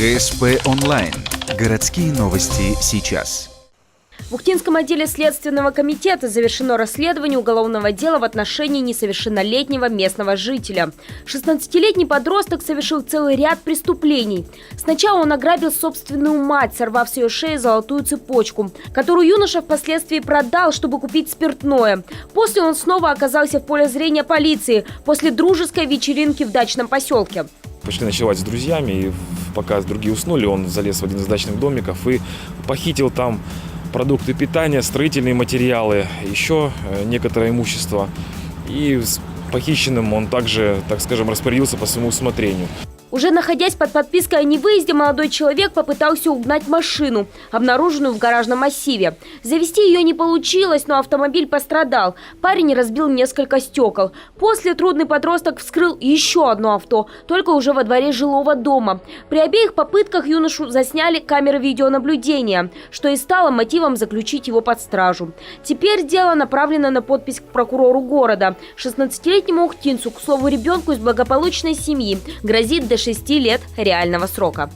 ГСП онлайн. Городские новости сейчас. В Ухтинском отделе Следственного комитета завершено расследование уголовного дела в отношении несовершеннолетнего местного жителя. 16-летний подросток совершил целый ряд преступлений. Сначала он ограбил собственную мать, сорвав с ее шеи золотую цепочку, которую юноша впоследствии продал, чтобы купить спиртное. После он снова оказался в поле зрения полиции после дружеской вечеринки в дачном поселке. Пошли ночевать с друзьями, и пока другие уснули, он залез в один из дачных домиков и похитил там продукты питания, строительные материалы, еще некоторое имущество. И с похищенным он также, так скажем, распорядился по своему усмотрению. Уже находясь под подпиской о невыезде, молодой человек попытался угнать машину, обнаруженную в гаражном массиве. Завести ее не получилось, но автомобиль пострадал. Парень разбил несколько стекол. После трудный подросток вскрыл еще одно авто, только уже во дворе жилого дома. При обеих попытках юношу засняли камеры видеонаблюдения, что и стало мотивом заключить его под стражу. Теперь дело направлено на подпись к прокурору города. 16-летнему ухтинцу, к слову, ребенку из благополучной семьи, грозит до 6 лет реального срока.